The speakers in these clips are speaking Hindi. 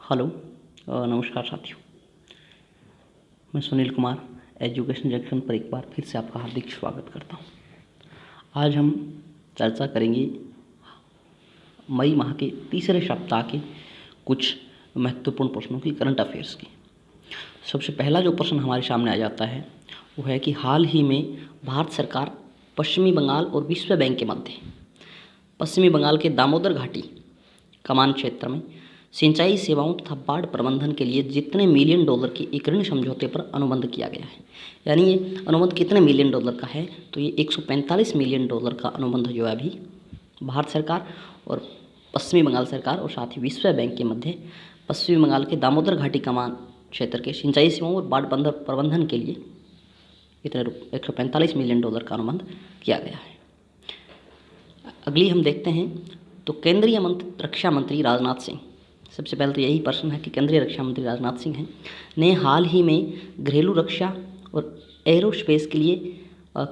हेलो। नमस्कार साथियों, मैं सुनील कुमार एजुकेशन जंक्शन पर एक बार फिर से आपका हार्दिक स्वागत करता हूं। आज हम चर्चा करेंगे मई माह के तीसरे सप्ताह के कुछ महत्वपूर्ण प्रश्नों की, करंट अफेयर्स की। सबसे पहला जो प्रश्न हमारे सामने आ जाता है वो है कि हाल ही में भारत सरकार पश्चिमी बंगाल और विश्व बैंक के मध्य पश्चिमी बंगाल के दामोदर घाटी कमान क्षेत्र में सिंचाई सेवाओं तथा बाढ़ प्रबंधन के लिए जितने मिलियन डॉलर के एक ऋण समझौते पर अनुबंध किया गया है। यानी ये अनुबंध कितने मिलियन डॉलर का है, तो ये 145 मिलियन डॉलर का अनुबंध जो है अभी भारत सरकार और पश्चिमी बंगाल सरकार और साथ ही विश्व बैंक के मध्य पश्चिमी बंगाल के दामोदर घाटी कमान क्षेत्र के सिंचाई सेवाओं और बाढ़ प्रबंधन के लिए इतने 145 मिलियन डॉलर का अनुबंध किया गया है। अगली हम देखते हैं तो केंद्रीय रक्षा मंत्री राजनाथ सिंह, सबसे पहले तो यही प्रश्न है कि केंद्रीय रक्षा मंत्री राजनाथ सिंह हैं ने हाल ही में घरेलू रक्षा और एरोस्पेस के लिए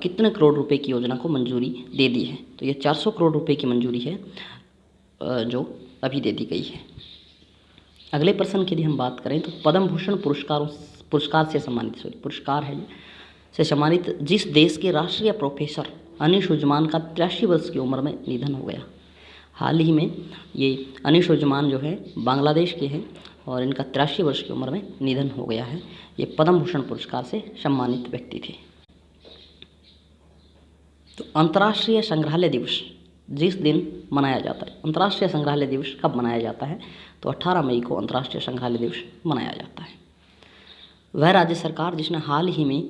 कितने करोड़ रुपए की योजना को मंजूरी दे दी है। तो ये 400 करोड़ रुपए की मंजूरी है जो अभी दे दी गई है। अगले प्रश्न की यदि हम बात करें तो पद्म भूषण पुरस्कार से सम्मानित जिस देश के राष्ट्रीय प्रोफेसर अनीश उज़्मान का 83 वर्ष की उम्र में निधन हो गया। हाल ही में ये अनीश उज़्मान जो है बांग्लादेश के हैं और इनका 83 वर्ष की उम्र में निधन हो गया है। ये पद्म भूषण पुरस्कार से सम्मानित व्यक्ति थे। तो अंतर्राष्ट्रीय संग्रहालय दिवस जिस दिन मनाया जाता है, अंतर्राष्ट्रीय संग्रहालय दिवस कब मनाया जाता है, तो 18 मई को अंतर्राष्ट्रीय संग्रहालय दिवस मनाया जाता है। वह राज्य सरकार जिसने हाल ही में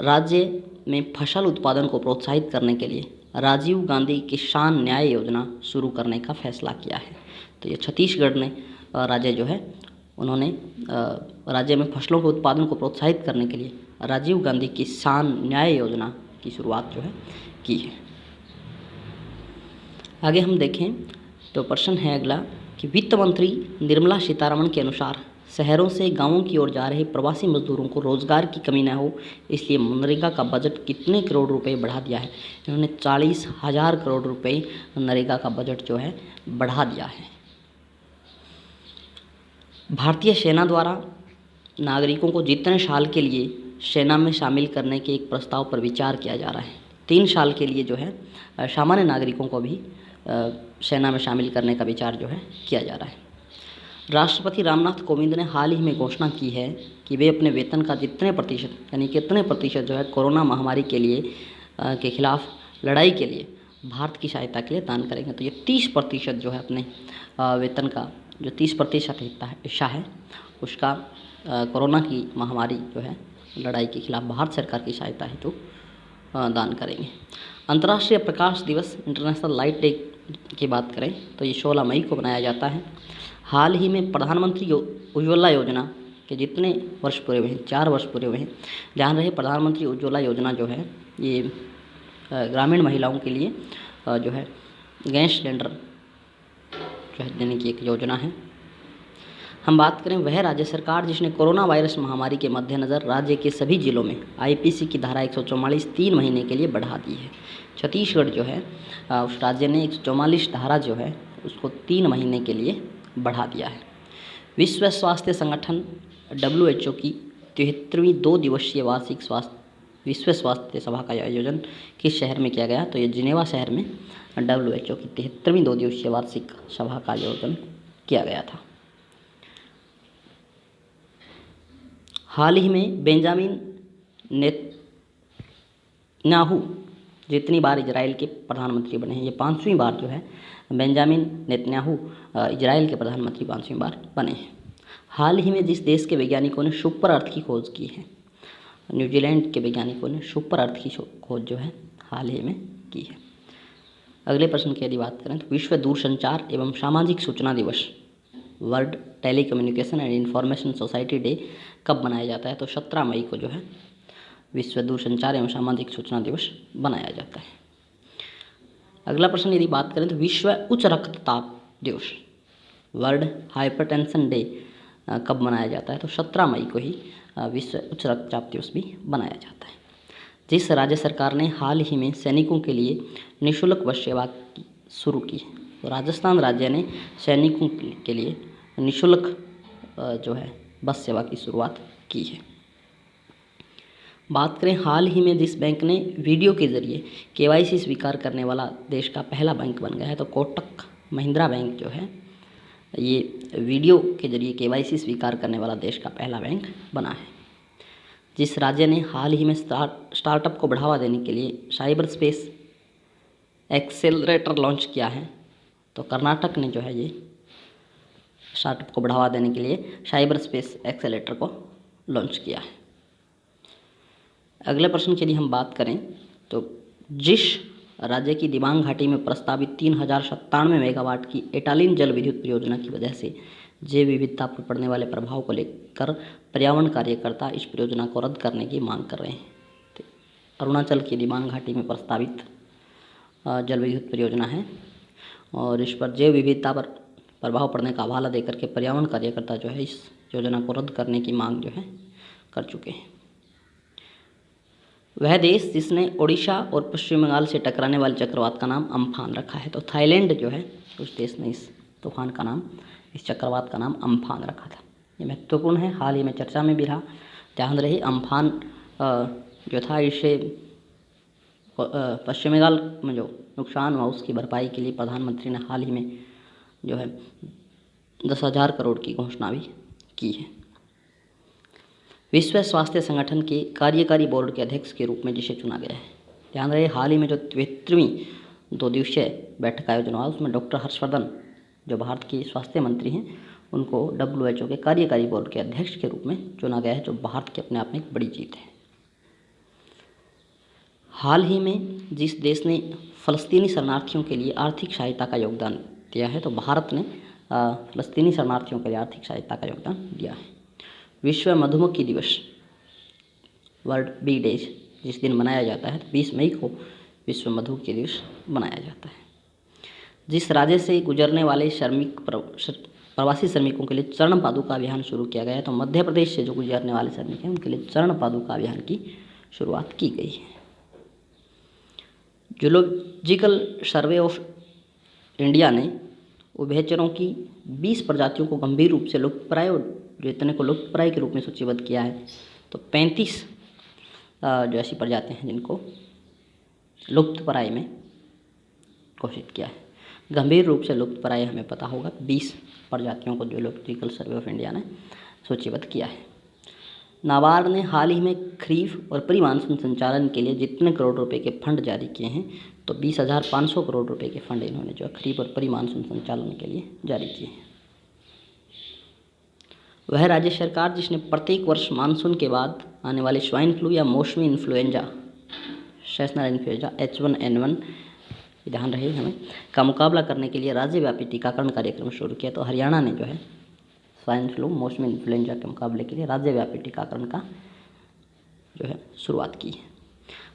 राज्य में फसल उत्पादन को प्रोत्साहित करने के लिए राजीव गांधी किसान न्याय योजना शुरू करने का फैसला किया है। तो ये छत्तीसगढ़ ने राज्य जो है उन्होंने राज्य में फसलों के उत्पादन को प्रोत्साहित करने के लिए राजीव गांधी किसान न्याय योजना की शुरुआत जो है की है। आगे हम देखें तो प्रश्न है अगला कि वित्त मंत्री निर्मला सीतारमण के अनुसार शहरों से गांवों की ओर जा रहे प्रवासी मजदूरों को रोजगार की कमी न हो, इसलिए मनरेगा का बजट कितने करोड़ रुपए बढ़ा दिया है। इन्होंने 40,000 करोड़ रुपए मनरेगा का बजट जो है बढ़ा दिया है। भारतीय सेना द्वारा नागरिकों को जितने साल के लिए सेना में शामिल करने के एक प्रस्ताव पर विचार किया जा रहा है। 3 साल के लिए जो है सामान्य नागरिकों को भी सेना में शामिल करने का विचार जो है किया जा रहा है। राष्ट्रपति रामनाथ कोविंद ने हाल ही में घोषणा की है कि वे अपने वेतन का जितने प्रतिशत यानी कितने प्रतिशत जो है कोरोना महामारी के लिए के खिलाफ लड़ाई के लिए भारत की सहायता के लिए दान करेंगे। तो ये 30% जो है अपने वेतन का जो 30% हिस्सा है उसका कोरोना की महामारी जो है लड़ाई के खिलाफ भारत सरकार की सहायता हेतु दान करेंगे। अंतर्राष्ट्रीय प्रकाश दिवस इंटरनेशनल लाइट डे की बात करें तो ये 16 मई को मनाया जाता है। हाल ही में प्रधानमंत्री उज्ज्वला योजना के जितने वर्ष पूरे हुए हैं, 4 वर्ष पूरे हुए हैं, जान रहे प्रधानमंत्री उज्ज्वला योजना जो है ये ग्रामीण महिलाओं के लिए जो है गैस सिलेंडर जो है देने की एक योजना है। हम बात करें वह राज्य सरकार जिसने कोरोना वायरस महामारी के मद्देनज़र राज्य के सभी जिलों में आईपीसी की धारा 144 3 महीने के लिए बढ़ा दी है। छत्तीसगढ़ जो है उस राज्य ने 144 धारा जो है उसको 3 महीने के लिए बढ़ा दिया है। विश्व स्वास्थ्य संगठन WHO की 73वीं 2 दिवसीय वार्षिक विश्व स्वास्थ्य सभा का आयोजन किस शहर में किया गया, तो ये जिनेवा शहर में WHO की 73वीं 2 दिवसीय वार्षिक सभा का आयोजन किया गया था। हाल ही में बेंजामिन नेतन्याहू जितनी बार इजराइल के प्रधानमंत्री बने हैं, ये 5वीं बार जो है बेंजामिन नेतन्याहू इजराइल के प्रधानमंत्री 5वीं बार बने हैं। हाल ही में जिस देश के वैज्ञानिकों ने सुपर अर्थ की खोज की है, न्यूजीलैंड के वैज्ञानिकों ने सुपर अर्थ की खोज जो है हाल ही में की है। अगले प्रश्न की यदि बात करें तो विश्व दूरसंचार एवं सामाजिक सूचना दिवस world telecommunication and information society day कब मनाया जाता है, तो 17 मई को जो है विश्व दूरसंचार एवं सामाजिक सूचना दिवस मनाया जाता है। अगला प्रश्न यदि बात करें तो विश्व उच्च रक्तचाप दिवस वर्ल्ड हाइपरटेंशन डे कब मनाया जाता है, तो 17 मई को ही विश्व उच्च रक्तचाप दिवस भी मनाया जाता है। जिस राज्य सरकार ने हाल ही में सैनिकों के लिए निःशुल्क बस सेवा शुरू की है, तो राजस्थान राज्य ने सैनिकों के लिए निःशुल्क जो है बस सेवा की शुरुआत की है। बात करें हाल ही में जिस बैंक ने वीडियो के ज़रिए KYC स्वीकार करने वाला देश का पहला बैंक बन गया है, तो कोटक महिंद्रा बैंक जो है ये वीडियो के ज़रिए KYC स्वीकार करने वाला देश का पहला बैंक बना है। जिस राज्य ने हाल ही में स्टार्टअप को बढ़ावा देने के लिए साइबर स्पेस एक्सेलरेटर लॉन्च किया है, तो कर्नाटक ने जो है ये स्टार्टअप को बढ़ावा देने के लिए साइबर स्पेस एक्सेलरेटर को लॉन्च किया है। अगले प्रश्न के लिए हम बात करें तो जिस राज्य की दिबांग घाटी में प्रस्तावित 3097 मेगावाट की एटालिन जल विद्युत परियोजना की वजह से जैव विविधता पर पड़ने वाले प्रभाव को लेकर पर्यावरण कार्यकर्ता इस परियोजना को रद्द करने की मांग कर रहे हैं। तो अरुणाचल की दिबांग घाटी में प्रस्तावित जल विद्युत परियोजना है और इस पर जैव विविधता पर प्रभाव पड़ने का हवाला देकर के पर्यावरण कार्यकर्ता जो है इस योजना को रद्द करने की मांग जो है कर चुके हैं। वह देश जिसने ओडिशा और पश्चिम बंगाल से टकराने वाले चक्रवात का नाम अम्फान रखा है, तो थाईलैंड जो है उस देश ने इस तूफान का नाम, इस चक्रवात का नाम अम्फान रखा था। ये महत्वपूर्ण है, हाल ही में चर्चा में भी रहा। ध्यान रहे अम्फान जो था इसे पश्चिम बंगाल में जो नुकसान हुआ उसकी भरपाई के लिए प्रधानमंत्री ने हाल ही में जो है 10,000 करोड़ की घोषणा भी की है। विश्व स्वास्थ्य संगठन के कार्यकारी बोर्ड के अध्यक्ष के रूप में जिसे चुना गया है। ध्यान रहे हाल ही में जो 73वीं 2 दिवसीय बैठक का आयोजन हुआ उसमें डॉक्टर हर्षवर्धन जो भारत के स्वास्थ्य मंत्री हैं उनको WHO के कार्यकारी बोर्ड के अध्यक्ष के रूप में चुना गया है, जो भारत के अपने आप में एक बड़ी जीत है। हाल ही में जिस देश ने फ़लस्तीनी शरणार्थियों के लिए आर्थिक सहायता का योगदान दिया है, तो भारत ने फ़लस्तीनी शरणार्थियों के लिए आर्थिक सहायता का योगदान दिया है। विश्व मधुमक्खी दिवस वर्ल्ड बी डेज जिस दिन मनाया जाता है, तो 20 मई को विश्व मधुमक्खी दिवस मनाया जाता है। जिस राज्य से गुजरने वाले प्रवासी श्रमिकों के लिए चरण पादुका अभियान शुरू किया गया है, तो मध्य प्रदेश से जो गुजरने वाले श्रमिक हैं उनके लिए चरण पादुका अभियान की शुरुआत की गई है। जूलॉजिकल सर्वे ऑफ इंडिया ने उभयचरों की 20 प्रजातियों को गंभीर रूप से लुप्तप्राय और जो इतने को लुप्तप्राय के रूप में सूचीबद्ध किया है, तो 35 जो ऐसी प्रजातियां हैं जिनको लुप्तप्राय में घोषित किया है। गंभीर रूप से लुप्तप्राय हमें पता होगा 20 प्रजातियों को जूलॉजिकल सर्वे ऑफ इंडिया ने सूचीबद्ध किया है। नाबार्ड ने हाल ही में खरीफ और प्री मानसून संचालन के लिए जितने करोड़ रुपए के फंड जारी किए हैं, तो 20,500 करोड़ रुपए के फंड इन्होंने जो खरीफ और प्री मानसून संचालन के लिए जारी किए हैं। वह राज्य सरकार जिसने प्रत्येक वर्ष मानसून के बाद आने वाले स्वाइन फ्लू या मौसमी इन्फ्लुएंजा, सेसनल इन्फ्लुएंजा H1N1 ध्यान रहे हमें का मुकाबला करने के लिए राज्यव्यापी टीकाकरण कार्यक्रम शुरू किया, तो हरियाणा ने जो है स्वाइन फ्लू मौसमी इन्फ्लुएंजा के मुकाबले के लिए राज्यव्यापी टीकाकरण का जो है शुरुआत की है।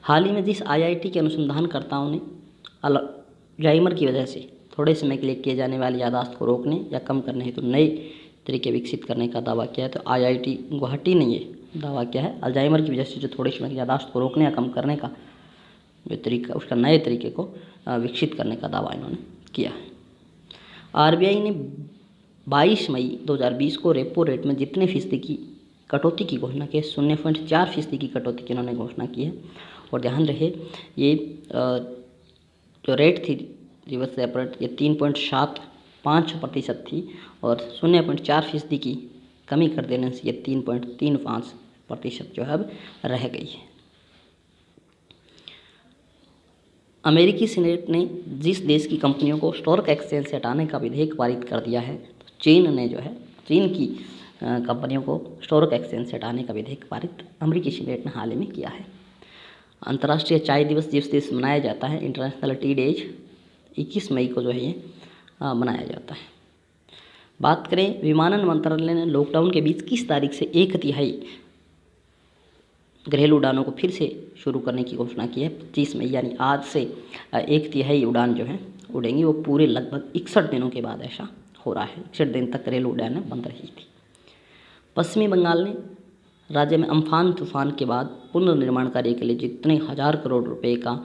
हाल ही में जिस IIT के अनुसंधानकर्ताओं ने अल्जाइमर की वजह से थोड़े समय के लिए किए जाने वाली यादाश्त को रोकने या कम करने हेतु नए तरीके विकसित करने का दावा किया है, तो IIT गुवाहाटी ने ये दावा किया है अल्जाइमर की वजह से जो थोड़े समय की यादाश्त को रोकने या कम करने का जो तरीका, उसका नए तरीके को विकसित करने का दावा इन्होंने किया है। RBI ने 22 मई 2020 को रेपो रेट में जितने फीसदी की कटौती की घोषणा की, 0.4% की कटौती की इन्होंने घोषणा की है। और ध्यान रहे ये जो रेट थी रिवर्स रेपो रेट ये 3.75% थी और 0.4% की कमी कर देने से ये 3.35% जो है अब रह गई है। अमेरिकी सीनेट ने जिस देश की कंपनियों को स्टॉक एक्सचेंज से हटाने का विधेयक पारित कर दिया है, तो चीन ने जो है चीन की कंपनियों को स्टॉक एक्सचेंज से हटाने का विधेयक पारित अमेरिकी सीनेट ने हाल ही में किया है। अंतर्राष्ट्रीय चाय दिवस जिस देश मनाया जाता है, इंटरनेशनल टी डेज 21 मई को जो है ये मनाया जाता है। बात करें विमानन मंत्रालय ने लॉकडाउन के बीच किस तारीख से 1/3 घरेलू उड़ानों को फिर से शुरू करने की घोषणा की है। 25 मई यानी आज से 1/3 उड़ान जो है उड़ेंगी, वो पूरे लगभग 61 दिनों के बाद ऐसा हो रहा है। 61 दिन तक घरेलू उड़ानें बंद रही थी। पश्चिमी बंगाल ने राज्य में अम्फान तूफान के बाद पुनर्निर्माण कार्य के लिए जितने 1000 करोड़ रुपए का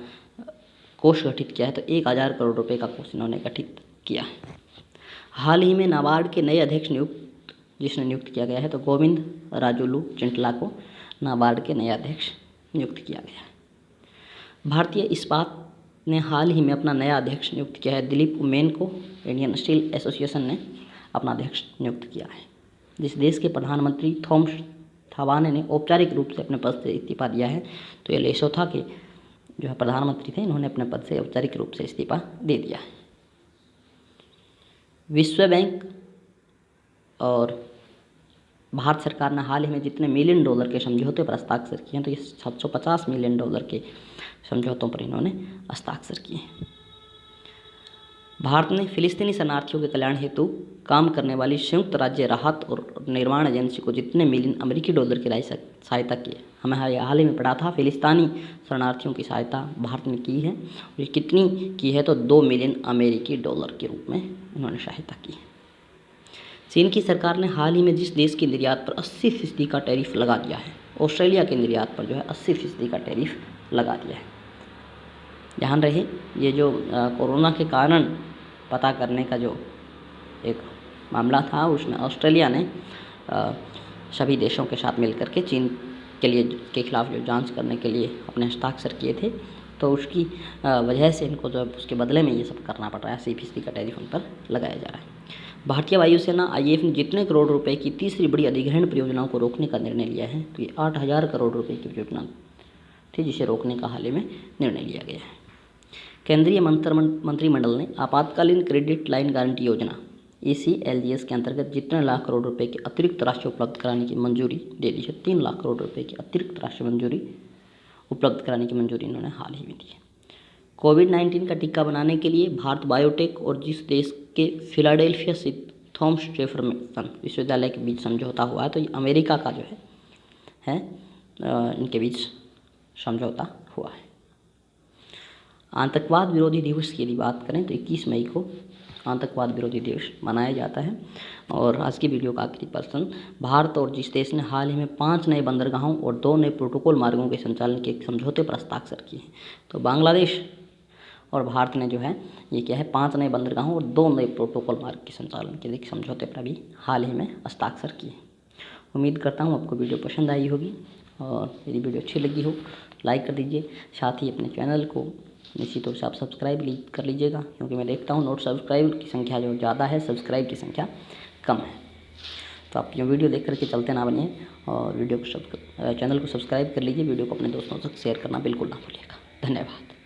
कोष गठित किया है, तो 1000 करोड़ रुपए का कोष इन्होंने गठित किया है। हाल ही में नाबार्ड के नए अध्यक्ष जिसने नियुक्त किया गया है, तो गोविंद राजुलू चिंटला को नाबार्ड के नए अध्यक्ष नियुक्त किया गया है। भारतीय इस्पात ने हाल ही में अपना नया अध्यक्ष नियुक्त किया है। दिलीप उमेन को इंडियन स्टील एसोसिएशन ने अपना अध्यक्ष नियुक्त किया है। जिस देश के प्रधानमंत्री थॉमस थावाने ने औपचारिक रूप से अपने पद से इस्तीफा दिया है, तो ये लेसोथा के जो है प्रधानमंत्री थे, इन्होंने अपने पद से औपचारिक रूप से इस्तीफा दे दिया है। विश्व बैंक और भारत सरकार ने हाल ही में जितने $1 मिलियन के समझौते पर हस्ताक्षर किए हैं, तो ये $750 मिलियन के समझौतों पर इन्होंने हस्ताक्षर किए हैं। भारत ने फिलिस्तीनी शरणार्थियों के कल्याण हेतु काम करने वाली संयुक्त राज्य राहत और निर्माण एजेंसी को जितने $1 मिलियन की सहायता की है। हमें हाल ही में पढ़ा था, फिलिस्तीनी शरणार्थियों की सहायता भारत ने की है। ये कितनी की है, तो $2 मिलियन के रूप में उन्होंने सहायता की है। चीन की सरकार ने हाल ही में जिस देश के निर्यात पर 80% का टैरिफ लगा दिया है, ऑस्ट्रेलिया के निर्यात पर जो है 80% का टैरिफ लगा दिया है। ध्यान रहे, ये जो कोरोना के कारण पता करने का जो एक मामला था, उसमें ऑस्ट्रेलिया ने सभी देशों के साथ मिलकर के चीन के खिलाफ जो जांच करने के लिए अपने हस्ताक्षर किए थे, तो उसकी वजह से इनको जो उसके बदले में ये सब करना पड़ रहा है। 80% का टैरिफ उन पर लगाया जा रहा है। भारतीय वायुसेना IAF ने जितने करोड़ रुपए की तीसरी बड़ी अधिग्रहण परियोजनाओं को रोकने का निर्णय लिया है, तो ये 8,000 करोड़ रुपए की योजना थी, जिसे रोकने का हाल ही में निर्णय लिया गया है। केंद्रीय मंत्रिमंडल ने आपातकालीन क्रेडिट लाइन गारंटी योजना ACLGS के अंतर्गत जितने लाख करोड़ रुपए की अतिरिक्त राशि उपलब्ध कराने की मंजूरी दे दी है। 3 लाख करोड़ रुपए की अतिरिक्त राशि उपलब्ध कराने की मंजूरी इन्होंने हाल ही में दी है। कोविड-19 का टीका बनाने के लिए भारत बायोटेक और जिस देश के फिलाडेल्फिया स्थित थॉमस जेफरसन विश्वविद्यालय के बीच समझौता हुआ है, तो ये अमेरिका का जो है इनके बीच समझौता हुआ है। आतंकवाद विरोधी दिवस की यदि बात करें, तो 21 मई को आतंकवाद विरोधी दिवस मनाया जाता है। और आज की वीडियो का आखिरी प्रश्न, भारत और जिस देश ने हाल ही में 5 नए बंदरगाहों और 2 नए प्रोटोकॉल मार्गों के संचालन के समझौते पर हस्ताक्षर किए हैं, तो बांग्लादेश और भारत ने जो है ये क्या है 5 नए बंदरगाहों और 2 नए प्रोटोकॉल मार्ग के संचालन के लिए समझौते पर अभी हाल ही में हस्ताक्षर किए। उम्मीद करता हूँ आपको वीडियो पसंद आई होगी, और यदि वीडियो अच्छी लगी हो लाइक कर दीजिए। साथ ही अपने चैनल को निश्चित रूप से आप सब्सक्राइब कर लीजिएगा, क्योंकि मैं देखता हूँ नोट सब्सक्राइब की संख्या जो ज़्यादा है, सब्सक्राइब की संख्या कम है। तो आप ये वीडियो देख करके चलते ना बनिए, और चैनल को सब्सक्राइब कर लीजिए। वीडियो को अपने दोस्तों तक शेयर करना बिल्कुल ना भूलिएगा। धन्यवाद।